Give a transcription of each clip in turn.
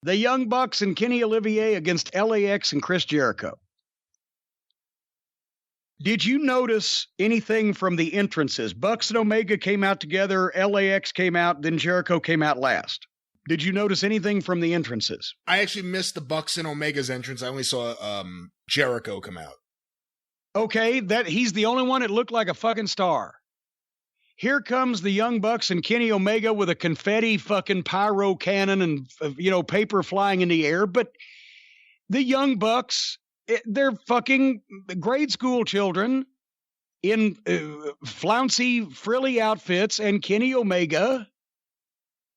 The Young Bucks and Kenny Olivier against LAX and Chris Jericho. Did you notice anything from the entrances? Bucks and Omega came out together, LAX came out, then Jericho came out last. Did you notice anything from the entrances? I actually missed the Bucks and Omega's entrance. I only saw Jericho come out. Okay, he's the only one that looked like a fucking star. Here comes the Young Bucks and Kenny Omega with a confetti fucking pyro cannon and, paper flying in the air. But the Young Bucks, they're fucking grade school children in flouncy, frilly outfits, and Kenny Omega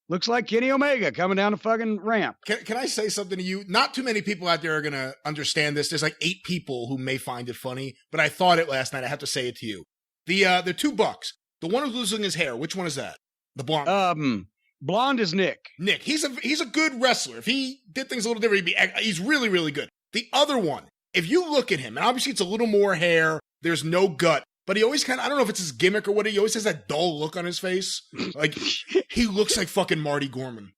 looks like Kenny Omega coming down the fucking ramp. Can I say something to you? Not too many people out there are going to understand this. There's like 8 people who may find it funny, but I thought it last night. I have to say it to you. The 2 Bucks. The one who's losing his hair, which one is that? The blonde? Blonde is Nick. Nick. He's a good wrestler. If he did things a little different, he's really, really good. The other one, if you look at him, and obviously it's a little more hair, there's no gut, but he always I don't know if it's his gimmick or what, he always has that dull look on his face. Like, he looks like fucking Marty Gorman.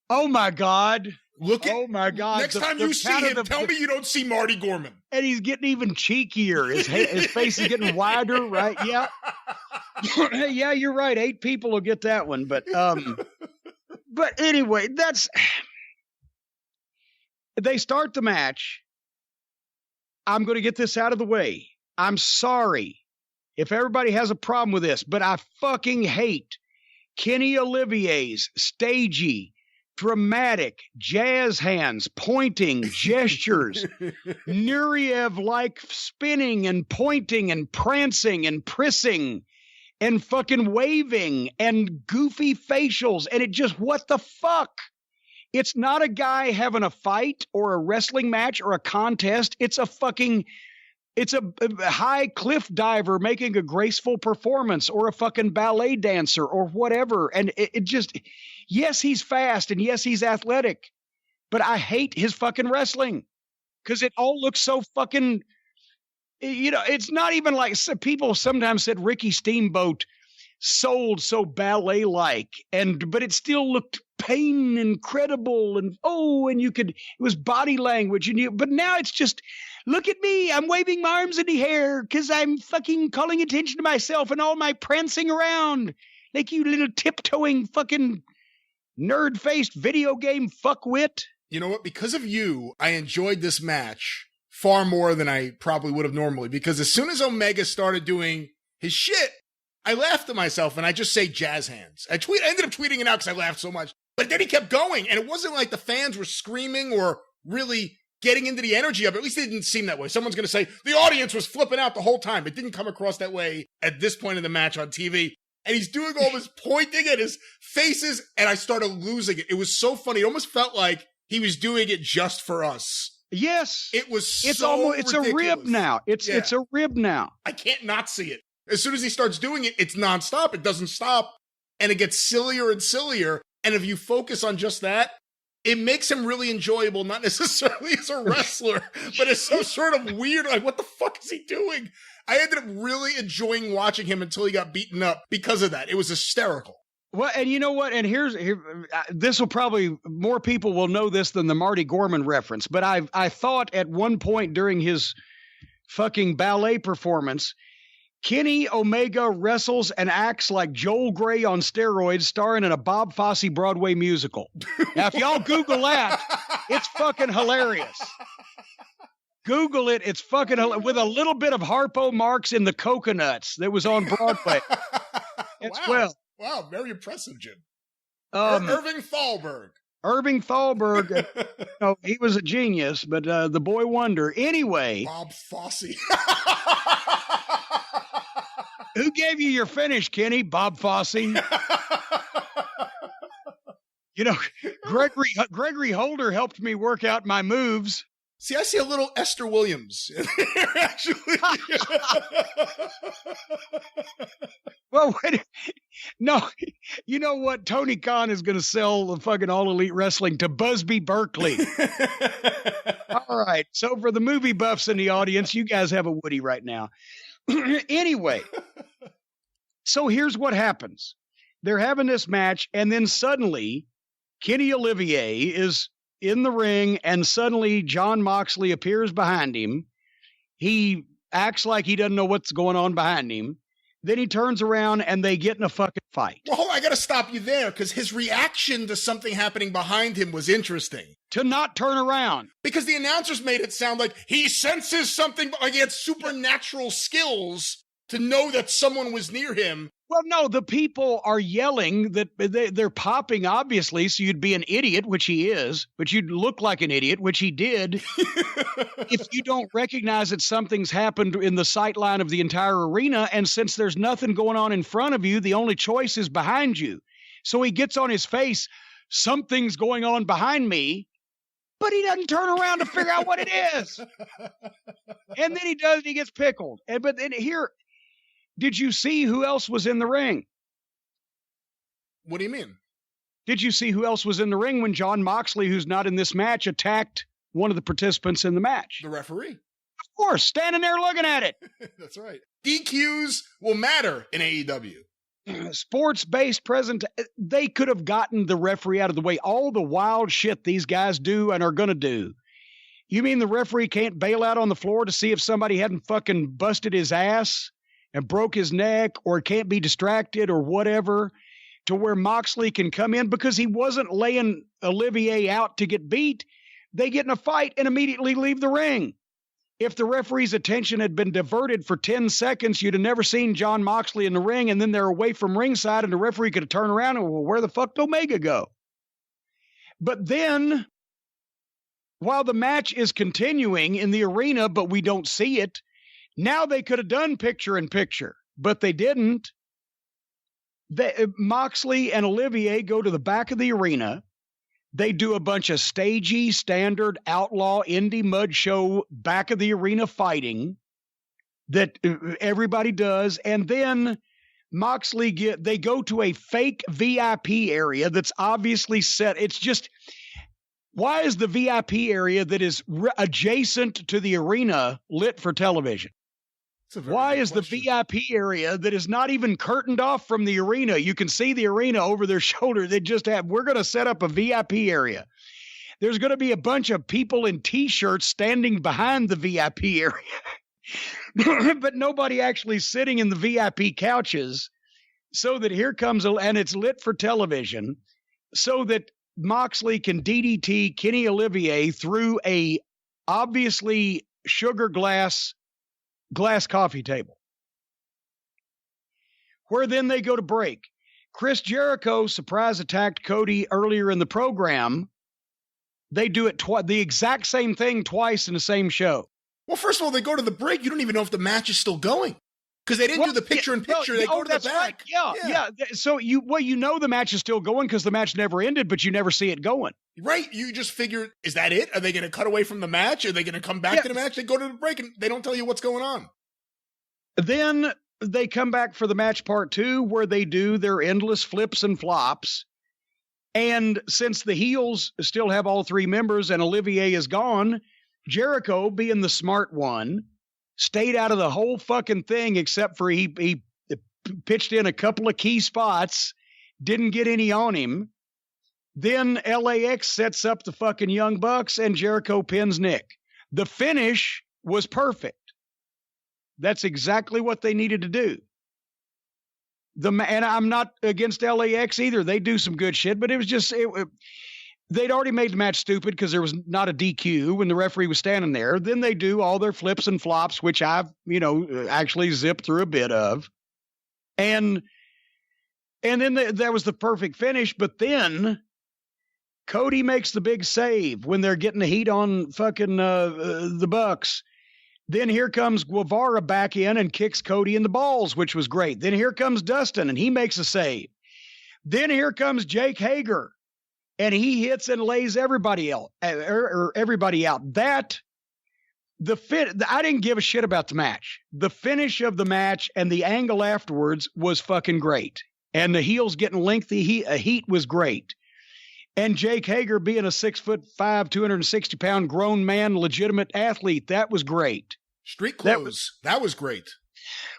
Oh my God. Oh my God. Next time you see him, tell me you don't see Marty Gorman. And he's getting even cheekier. His face is getting wider, right? Yeah. Yeah, you're right. 8 people will get that one. But anyway, they start the match. I'm going to get this out of the way. I'm sorry if everybody has a problem with this, but I fucking hate Kenny Olivier's stagey, dramatic jazz hands, pointing gestures, Nureyev-like spinning and pointing and prancing and prissing and fucking waving and goofy facials. And it just, what the fuck? It's not a guy having a fight or a wrestling match or a contest. It's a high cliff diver making a graceful performance, or a fucking ballet dancer or whatever. And it just, yes, he's fast, and yes, he's athletic, but I hate his fucking wrestling because it all looks so fucking, it's not even like, people sometimes said Ricky Steamboat sold so ballet-like, but it still looked pain incredible, and it was body language, but now it's just, look at me, I'm waving my arms in the air because I'm fucking calling attention to myself and all my prancing around like you little tiptoeing fucking nerd-faced video game fuckwit. You know what? Because of you, I enjoyed this match far more than I probably would have normally, because as soon as Omega started doing his shit, I laughed at myself, and I just say jazz hands. I ended up tweeting it out because I laughed so much. But then he kept going, and it wasn't like the fans were screaming or really getting into the energy of it. At least it didn't seem that way. Someone's going to say, the audience was flipping out the whole time. It didn't come across that way at this point in the match on TV. And he's doing all this pointing at his faces, and I started losing it. It was so funny. It almost felt like he was doing it just for us. Yes. It was it's so it's ridiculous. A rib now. It's a rib now. I can't not see it. As soon as he starts doing it, it's nonstop. It doesn't stop. And it gets sillier and sillier. And if you focus on just that, it makes him really enjoyable, not necessarily as a wrestler, but as some sort of weird, like, what the fuck is he doing? I ended up really enjoying watching him until he got beaten up because of that. It was hysterical. Well, and you know what? And this will probably, more people will know this than the Marty Gorman reference, but I thought at one point during his fucking ballet performance, Kenny Omega wrestles and acts like Joel Grey on steroids, starring in a Bob Fosse Broadway musical. Now, if y'all Google that, it's fucking hilarious. Google it. It's fucking hilarious. With a little bit of Harpo Marx in the Coconuts that was on Broadway. Wow, very impressive, Jim. Irving Thalberg. He was a genius, but the boy wonder. Anyway. Bob Fosse. Who gave you your finish, Kenny? Bob Fosse. Gregory Holder helped me work out my moves. See, I see a little Esther Williams in there, actually. Well, wait. No, you know what? Tony Khan is going to sell the fucking All Elite Wrestling to Busby Berkeley. All right. So for the movie buffs in the audience, you guys have a Woody right now. Anyway, so here's what happens. They're having this match, and then suddenly Kenny Olivier is in the ring, and suddenly Jon Moxley appears behind him. He acts like he doesn't know what's going on behind him. Then he turns around and they get in a fucking fight. Well, hold on, I got to stop you there because his reaction to something happening behind him was interesting. To not turn around. Because the announcers made it sound like he senses something, like he had supernatural skills to know that someone was near him. Well, no, the people are yelling that they're popping, obviously, so you'd be an idiot, which he is, but you'd look like an idiot, which he did, if you don't recognize that something's happened in the sight line of the entire arena, and since there's nothing going on in front of you, the only choice is behind you. So he gets on his face, something's going on behind me, but he doesn't turn around to figure out what it is. And then he does, and he gets pickled. But then here... Did you see who else was in the ring? What do you mean? Did you see who else was in the ring when Jon Moxley, who's not in this match, attacked one of the participants in the match? The referee. Of course, standing there looking at it. That's right. DQs will matter in AEW. Sports-based present, they could have gotten the referee out of the way. All the wild shit these guys do and are going to do. You mean the referee can't bail out on the floor to see if somebody hadn't fucking busted his ass and broke his neck, or can't be distracted or whatever, to where Moxley can come in because he wasn't laying Olivier out to get beat. They get in a fight and immediately leave the ring. If the referee's attention had been diverted for 10 seconds, you'd have never seen Jon Moxley in the ring, and then they're away from ringside, and the referee could have turned around and, well, where the fuck did Omega go? But then, while the match is continuing in the arena, but we don't see it, now they could have done picture-in-picture, but they didn't. Moxley and Olivier go to the back of the arena. They do a bunch of stagey, standard, outlaw, indie mud show back of the arena fighting that everybody does. And then they go to a fake VIP area that's obviously set. It's just, why is the VIP area that is adjacent to the arena lit for television? Why is the VIP area that is not even curtained off from the arena? You can see the arena over their shoulder. They just we're going to set up a VIP area. There's going to be a bunch of people in T-shirts standing behind the VIP area, but nobody actually sitting in the VIP couches, so that here comes, and it's lit for television, so that Moxley can DDT Kenny Olivier through a obviously sugar glass coffee table, where then they go to break. Chris Jericho surprise attacked Cody earlier in the program. They do it the exact same thing twice in the same show. Well, first of all, they go to the break. You don't even know if the match is still going because they didn't do the picture-in-picture. They go to the back. Right. Yeah. So you know the match is still going because the match never ended, but you never see it going. Right. You just figure, is that it? Are they going to cut away from the match? Are they going to come back to the match? They go to the break and they don't tell you what's going on. Then they come back for the match part 2, where they do their endless flips and flops. And since the heels still have all 3 members and Olivier is gone, Jericho, being the smart one, stayed out of the whole fucking thing, except for he pitched in a couple of key spots, didn't get any on him. Then LAX sets up the fucking Young Bucks and Jericho pins Nick. The finish was perfect. That's exactly what they needed to do. And I'm not against LAX either. They do some good shit, but it was just, they'd already made the match stupid because there was not a DQ when the referee was standing there. Then they do all their flips and flops, which I've, actually zipped through a bit of. And then that was the perfect finish. But then Cody makes the big save when they're getting the heat on fucking the Bucks. Then here comes Guevara back in and kicks Cody in the balls, which was great. Then here comes Dustin, and he makes a save. Then here comes Jake Hager, and he hits and lays everybody else, or everybody out. I didn't give a shit about the match. The finish of the match and the angle afterwards was fucking great. And the heels getting lengthy heat was great. And Jake Hager being a 6'5", 260-pound grown man, legitimate athlete, that was great. Street clothes, that was great.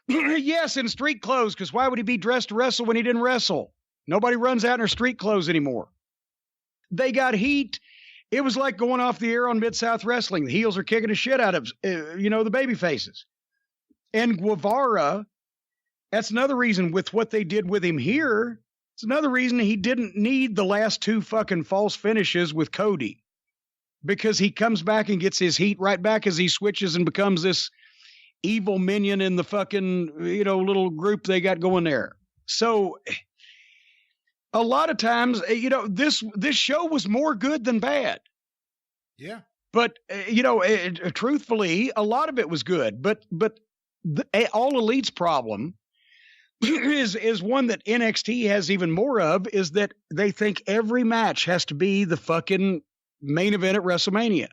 Yes, in street clothes, because why would he be dressed to wrestle when he didn't wrestle? Nobody runs out in their street clothes anymore. They got heat, It was like going off the air on Mid-South Wrestling. The heels are kicking the shit out of, the baby faces. And Guevara, that's another reason with what they did with him here. It's another reason he didn't need the last 2 fucking false finishes with Cody. Because he comes back and gets his heat right back as he switches and becomes this evil minion in the fucking, little group they got going there. So a lot of times, this show was more good than bad. Yeah. But, truthfully, a lot of it was good. But All Elite's problem is one that NXT has even more of, is that they think every match has to be the fucking main event at WrestleMania.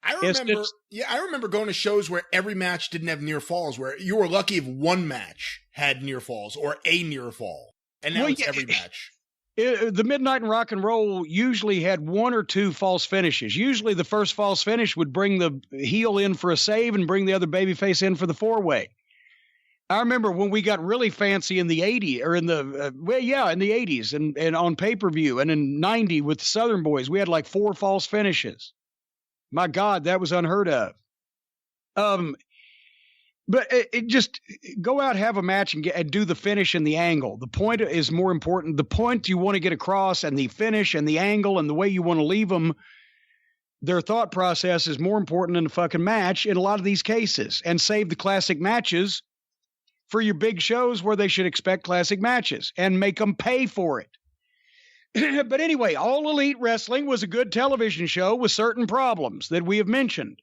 I remember going to shows where every match didn't have near falls, where you were lucky if one match had near falls or a near fall. And now it's every match. The Midnight and Rock and Roll usually had 1 or 2 false finishes. Usually the first false finish would bring the heel in for a save and bring the other babyface in for the 4-way. I remember when we got really fancy in the 80s, or in the, in the 80s and on pay-per-view, and in 90 with the Southern Boys, we had like 4 false finishes. My God, that was unheard of. But it just go out, have a match, and do the finish and the angle. The point is more important. The point you want to get across, and the finish and the angle and the way you want to leave them, their thought process is more important than the fucking match in a lot of these cases. And save the classic matches for your big shows where they should expect classic matches and make them pay for it. But anyway, All Elite Wrestling was a good television show with certain problems that we have mentioned.